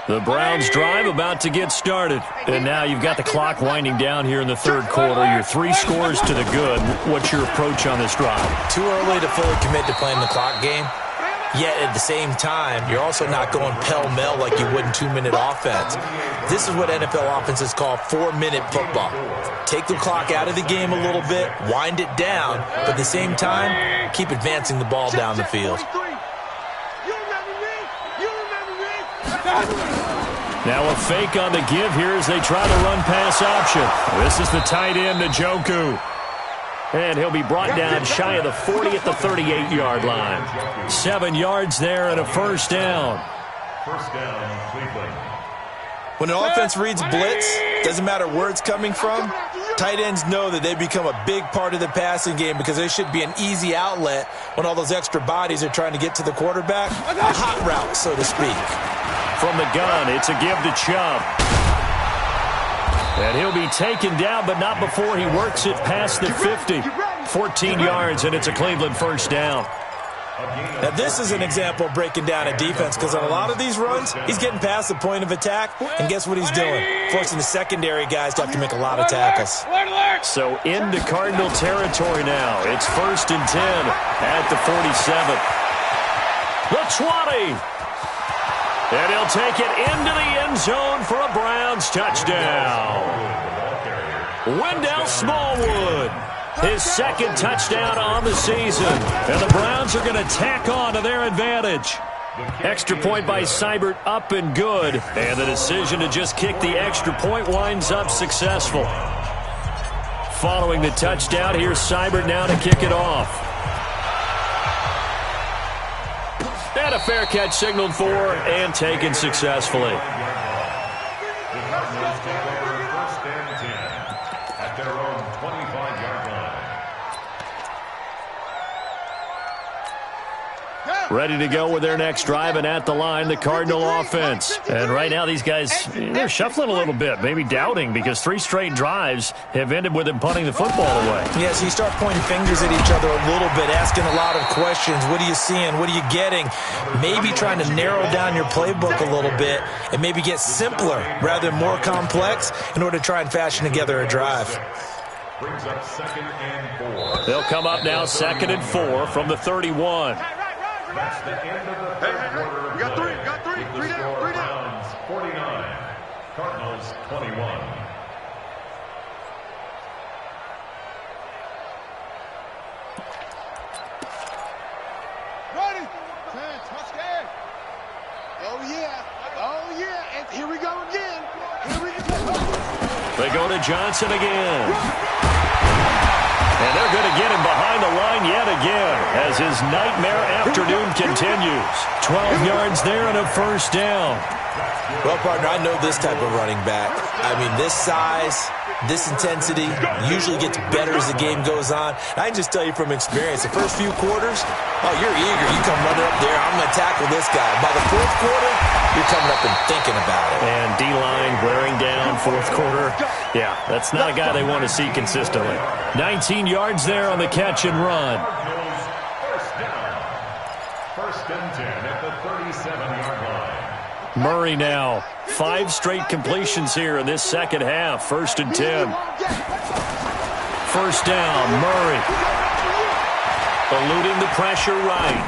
Speaker 1: The Browns drive about to get started. And now you've got the clock winding down here in the 3rd quarter. You're 3 scores to the good. What's your approach on this drive?
Speaker 5: Too early to fully commit to playing the clock game. Yet at the same time, you're also not going pell-mell like you would in 2-minute offense. This is what NFL offenses call 4-minute football. Take the clock out of the game a little bit, wind it down, but at the same time, keep advancing the ball down the field.
Speaker 1: Now a fake on the give here as they try to run pass option. This is the tight end, Njoku. And he'll be brought down shy of the 40 at the 38-yard line. 7 yards there and a first down.
Speaker 2: First down, Cleveland.
Speaker 5: When an offense reads blitz, doesn't matter where it's coming from, tight ends know that they become a big part of the passing game because they should be an easy outlet when all those extra bodies are trying to get to the quarterback. A hot route, so to speak.
Speaker 1: From the gun, it's a give to Chubb. And he'll be taken down, but not before he works it past the 50. 14 yards, and it's a Cleveland first down.
Speaker 5: Now, this is an example of breaking down a defense because on a lot of these runs, he's getting past the point of attack, and guess what he's doing? Forcing the secondary guys to have to make a lot of tackles.
Speaker 1: So into Cardinal territory now. It's 1st and 10 at the 47. The 20. And he'll take it into the end zone for a Browns touchdown. Wendell Smallwood. His second touchdown on the season. And the Browns are going to tack on to their advantage. Extra point by Seibert up and good. And the decision to just kick the extra point winds up successful. Following the touchdown, here's Seibert now to kick it off. And a fair catch signaled for and taken successfully. Ready to go with their next drive, and at the line, the Cardinal offense. And right now, these guys, they're shuffling a little bit, maybe doubting, because 3 straight drives have ended with them punting the football away.
Speaker 5: Yeah, so you start pointing fingers at each other a little bit, asking a lot of questions. What are you seeing? What are you getting? Maybe trying to narrow down your playbook a little bit and maybe get simpler rather than more complex in order to try and fashion together a drive.
Speaker 2: Brings up 2nd and 4.
Speaker 1: They'll come up now 2nd and 4 from the 31.
Speaker 2: That's the end of the third quarter.
Speaker 4: We got 3. We got 3. 3 down. 3 down.
Speaker 2: Browns 49. Cardinals 21.
Speaker 4: Ready. 10. Touchdown. Oh, yeah. Oh, yeah. And here we go again. Here we go.
Speaker 1: They go to Johnson again. And they're going to get him behind the line yet again as his nightmare afternoon continues. 12 yards there and a first down.
Speaker 5: Well, partner, I know this type of running back. I mean, this size, this intensity usually gets better as the game goes on. I can just tell you from experience, the first few quarters, oh, you're eager. You come running up there, I'm going to tackle this guy. By the 4th quarter, you're coming up and thinking about it.
Speaker 1: And D-line wearing down 4th quarter. Yeah, that's not a guy they want to see consistently. 19 yards there on the catch and run.
Speaker 2: First down. 1st and 10 at the 37-yard line.
Speaker 1: Murray now. 5 straight completions here in this second half. 1st and 10. First down, Murray. Eluding the pressure right.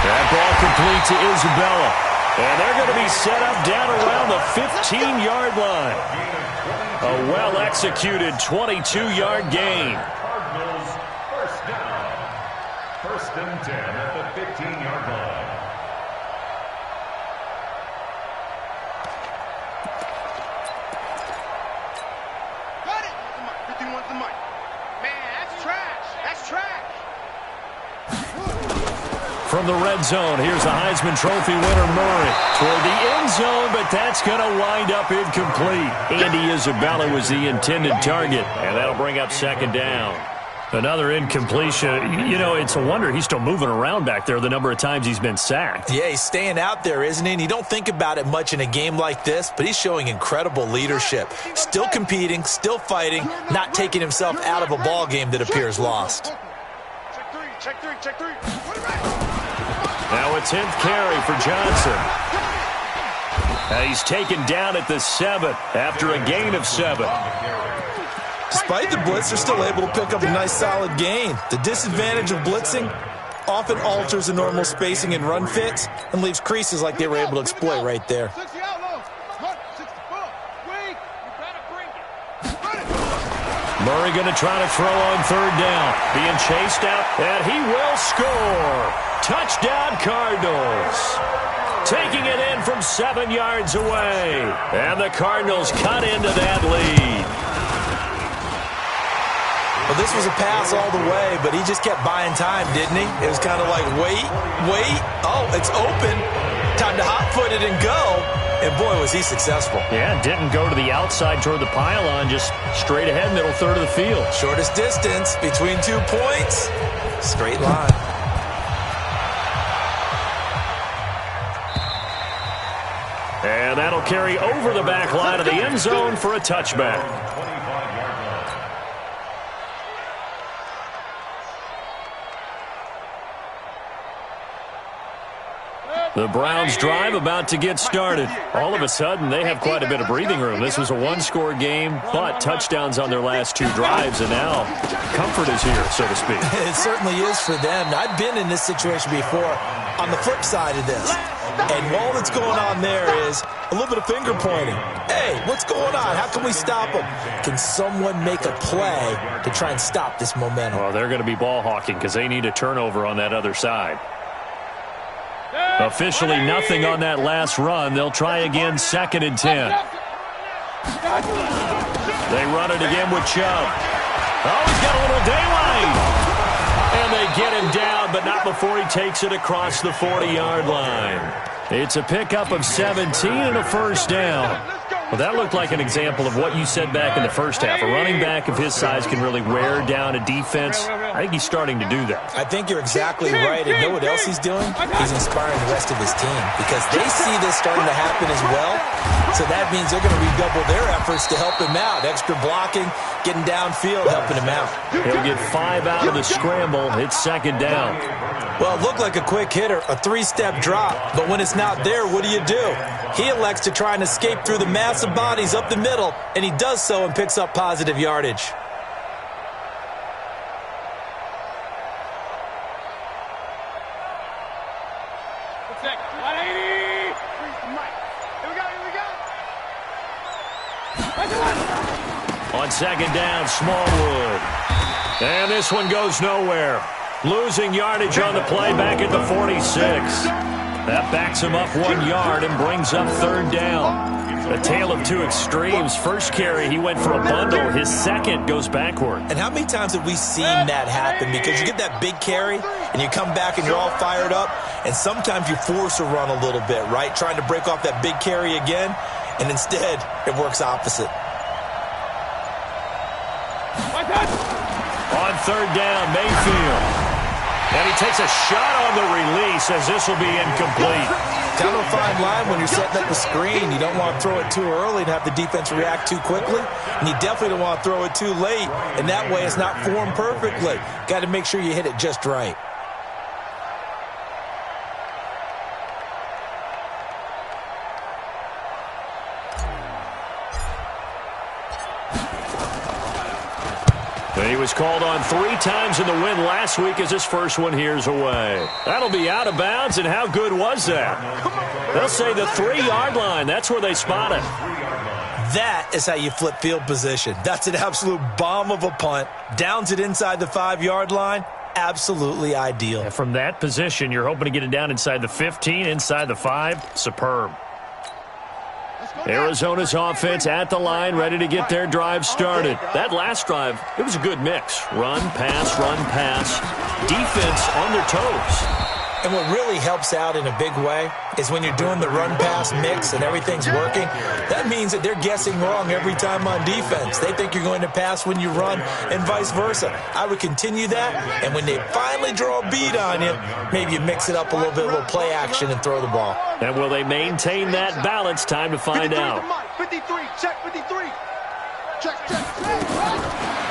Speaker 1: That ball complete to Isabella. And they're going to be set up down around the 15-yard line. A well-executed 22-yard gain.
Speaker 2: Cardinals first down. 1st and 10 at the 15-yard line.
Speaker 4: Got it. 51's the mic. Man, that's trash. That's trash.
Speaker 1: From the red zone, here's the Heisman Trophy winner, Murray. Toward the end zone, but that's going to wind up incomplete. Andy Isabella was the intended target, and that'll bring up 2nd down. Another incompletion. You know, it's a wonder he's still moving around back there the number of times he's been sacked.
Speaker 5: Yeah, he's staying out there, isn't he? And you don't think about it much in a game like this, but he's showing incredible leadership. Still competing, still fighting, not taking himself out of a ball game that appears lost.
Speaker 4: Check 3. Check 3. Check 3.
Speaker 1: Now a 10th carry for Johnson. He's taken down at the 7 after a gain of 7.
Speaker 5: Despite the blitz, they're still able to pick up a nice solid gain. The disadvantage of blitzing often alters the normal spacing and run fits and leaves creases like they were able to exploit right there.
Speaker 1: Murray going to try to throw on 3rd down. Being chased out, and he will score. Touchdown, Cardinals. Taking it in from 7 yards away. And the Cardinals cut into that lead.
Speaker 5: Well, this was a pass all the way, but he just kept buying time, didn't he? It was kind of like, wait. Oh, it's open. Time to hot-foot it and go. And, boy, was he successful.
Speaker 1: Yeah, didn't go to the outside toward the pylon, just straight ahead, middle third of the field.
Speaker 5: Shortest distance between 2 points. Straight line.
Speaker 1: And that'll carry over the back line of the end zone for a touchback. The Browns drive about to get started. All of a sudden, they have quite a bit of breathing room. This was a one-score game, but touchdowns on their last 2 drives, and now comfort is here, so to speak.
Speaker 5: It certainly is for them. I've been in this situation before on the flip side of this. And all that's going on there is a little bit of finger pointing. Hey, what's going on? How can we stop them? Can someone make a play to try and stop this momentum?
Speaker 1: Well, they're going to be ball hawking because they need a turnover on that other side. Officially nothing on that last run. They'll try again, 2nd and 10. They run it again with Chubb. Oh, he's got a little daylight. And they get him down, but not before he takes it across the 40-yard line. It's a pickup of 17 and a first down. Well, that looked like an example of what you said back in the first half. A running back of his size can really wear down a defense. I think he's starting to do that.
Speaker 5: I think you're exactly right. And know what else he's doing? He's inspiring the rest of his team because they see this starting to happen as well. So that means they're going to redouble their efforts to help him out. Extra blocking, getting downfield, helping him out.
Speaker 1: He'll get 5 out of the scramble. It's 2nd down.
Speaker 5: Well, it looked like a quick hitter, a 3-step drop. But when it's not there, what do? He elects to try and escape through the massive bodies up the middle, and he does so and picks up positive yardage.
Speaker 1: On 2nd down, Smallwood. And this one goes nowhere. Losing yardage on the play back at the 46. That backs him up 1 yard and brings up 3rd down. A tale of 2 extremes. First carry, he went for a bundle. His second goes backward.
Speaker 5: And how many times have we seen that happen? Because you get that big carry, and you come back and you're all fired up, and sometimes you force a run a little bit, right? Trying to break off that big carry again, and instead it works opposite.
Speaker 1: On 3rd down, Mayfield. And he takes a shot on the release as this will be incomplete.
Speaker 5: Kind of a fine line when you're setting up the screen. You don't want to throw it too early and have the defense react too quickly. And you definitely don't want to throw it too late. And that way it's not formed perfectly. Got to make sure you hit it just right.
Speaker 1: He was called on 3 times in the win last week as his first one here's away. That'll be out of bounds, and how good was that? They'll say the 3-yard line. That's where they spot it.
Speaker 5: That is how you flip field position. That's an absolute bomb of a punt. Downs it inside the 5-yard line. Absolutely ideal.
Speaker 1: And from that position, you're hoping to get it down inside the 15, inside the 5. Superb. Arizona's offense at the line, ready to get their drive started. That last drive, it was a good mix. Run, pass, defense on their toes.
Speaker 5: And what really helps out in a big way is when you're doing the run-pass mix and everything's working, that means that they're guessing wrong every time on defense. They think you're going to pass when you run and vice versa. I would continue that, and when they finally draw a beat on you, maybe you mix it up a little bit, a little play action, and throw the ball.
Speaker 1: And will they maintain that balance? Time to find out.
Speaker 4: 53, check 53. Check.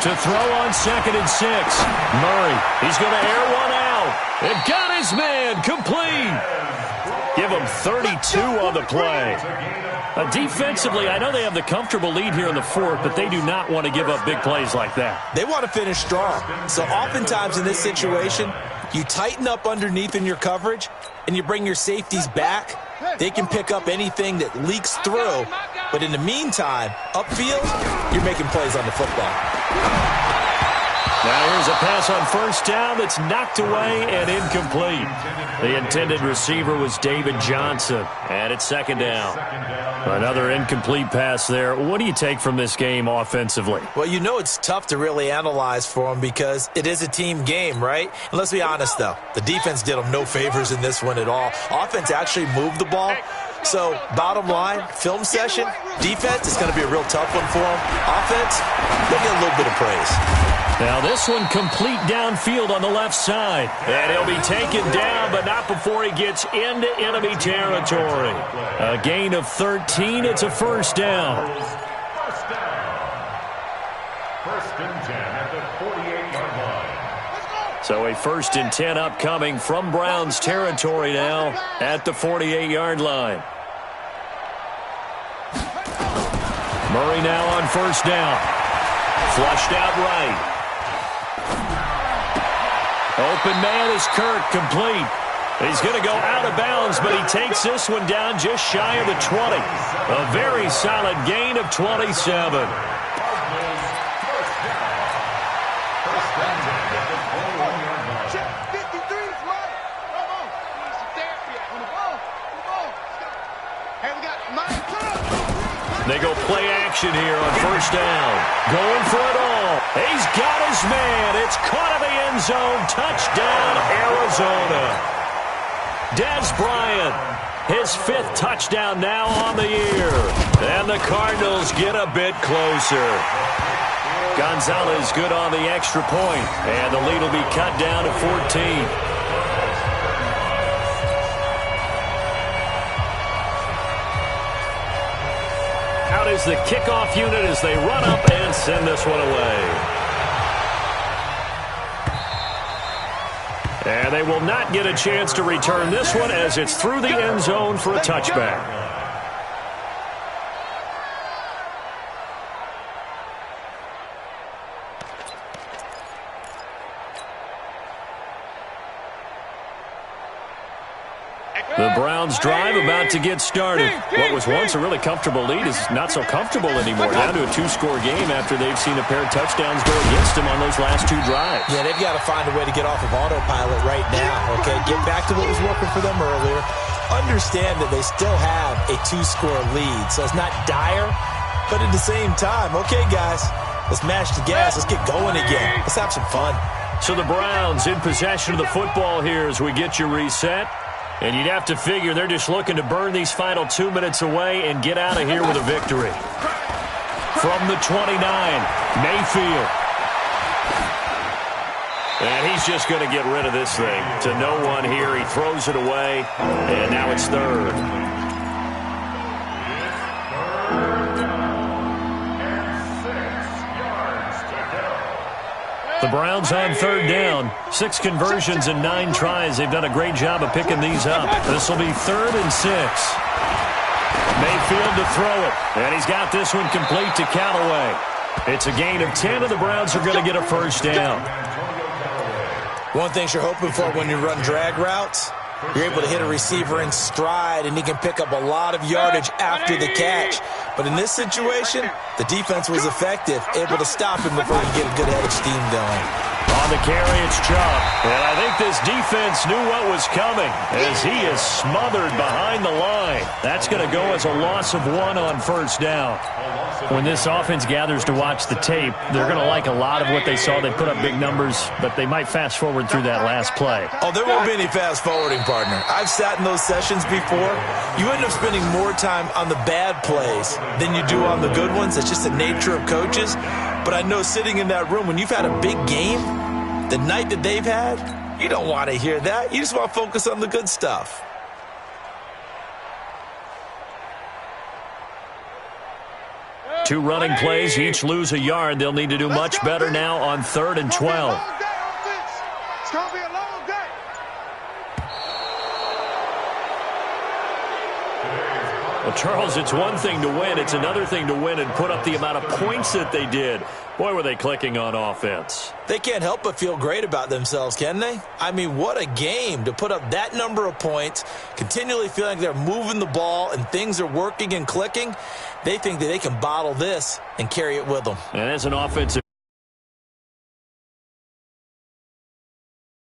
Speaker 1: To throw on 2nd and 6. Murray, he's going to air one out. And got his man complete. Give him 32 on the play. Defensively, I know they have the comfortable lead here in the 4th, but they do not want to give up big plays like that.
Speaker 5: They want to finish strong. So oftentimes in this situation, you tighten up underneath in your coverage, and you bring your safeties back. They can pick up anything that leaks through. But in the meantime, upfield, you're making plays on the football.
Speaker 1: Now here's a pass on first down that's knocked away and incomplete. The intended receiver was David Johnson, and it's second down. Another incomplete pass there. What do you take from this game offensively?
Speaker 5: Well, you know it's tough to really analyze for them because it is a team game, right? And let's be honest, though. The defense did them no favors in this one at all. Offense actually moved the ball. So, bottom line, film session, defense is going to be a real tough one for them. Offense, they'll get a little bit of praise.
Speaker 1: Now this one complete downfield on the left side. And he'll be taken down, but not before he gets into enemy territory. A gain of 13. It's a first down.
Speaker 2: First and 10 at the 48-yard line.
Speaker 1: So a first and 10 upcoming from Browns territory now at the 48-yard line. Murray now on first down. Flushed out right. Open man is Kirk, complete. He's going to go out of bounds, but he takes this one down just shy of the 20. A very solid gain of 27. They go play action here on first down. Going for it all. He's got his man. It's caught in the end zone. Touchdown, Arizona. Dez Bryant, his 5th touchdown now on the year. And the Cardinals get a bit closer. Gonzalez good on the extra point. And the lead will be cut down to 14. Out is the kickoff unit as they run up and send this one away. And they will not get a chance to return this one as it's through the end zone for a touchback. The Browns drive about to get started. What was once a really comfortable lead is not so comfortable anymore. Down to a 2-score game after they've seen a pair of touchdowns go against them on those last 2 drives.
Speaker 5: Yeah, they've got to find a way to get off of autopilot right now, okay? Get back to what was working for them earlier. Understand that they still have a 2-score lead, so it's not dire, but at the same time, okay, guys, let's mash the gas. Let's get going again. Let's have some fun.
Speaker 1: So the Browns in possession of the football here as we get you reset. And you'd have to figure they're just looking to burn these final 2 minutes away and get out of here with a victory. From the 29, Mayfield. And he's just going to get rid of this thing. To no one here, he throws it away, and now it's third. The Browns on third down. 6 conversions and 9 tries. They've done a great job of picking these up. This will be 3rd and 6. Mayfield to throw it. And he's got this one complete to Callaway. It's a gain of 10, and the Browns are going to get a first down.
Speaker 5: One thing you're hoping for when you run drag routes, you're able to hit a receiver in stride, and he can pick up a lot of yardage after the catch. But in this situation, the defense was effective, able to stop him before he get a good head of steam going.
Speaker 1: On the carry, it's Chubb. And I think this defense knew what was coming as he is smothered behind the line. That's going to go as a loss of 1 on first down. When this offense gathers to watch the tape, they're going to like a lot of what they saw. They put up big numbers, but they might fast forward through that last play.
Speaker 5: Oh, there won't be any fast forwarding, partner. I've sat in those sessions before. You end up spending more time on the bad plays than you do on the good ones. It's just the nature of coaches. But I know sitting in that room, when you've had a big game, the night that they've had, you don't want to hear that. You just want to focus on the good stuff.
Speaker 1: Two running plays, each lose a yard. They'll need to do much better now on 3rd and 12.
Speaker 4: It's going to be a long day.
Speaker 1: Well, Charles, it's one thing to win. It's another thing to win and put up the amount of points that they did. Boy, were they clicking on offense.
Speaker 5: They can't help but feel great about themselves, can they? I mean, what a game to put up that number of points, continually feeling like they're moving the ball and things are working and clicking. They think that they can bottle this and carry it with them.
Speaker 1: And as an offensive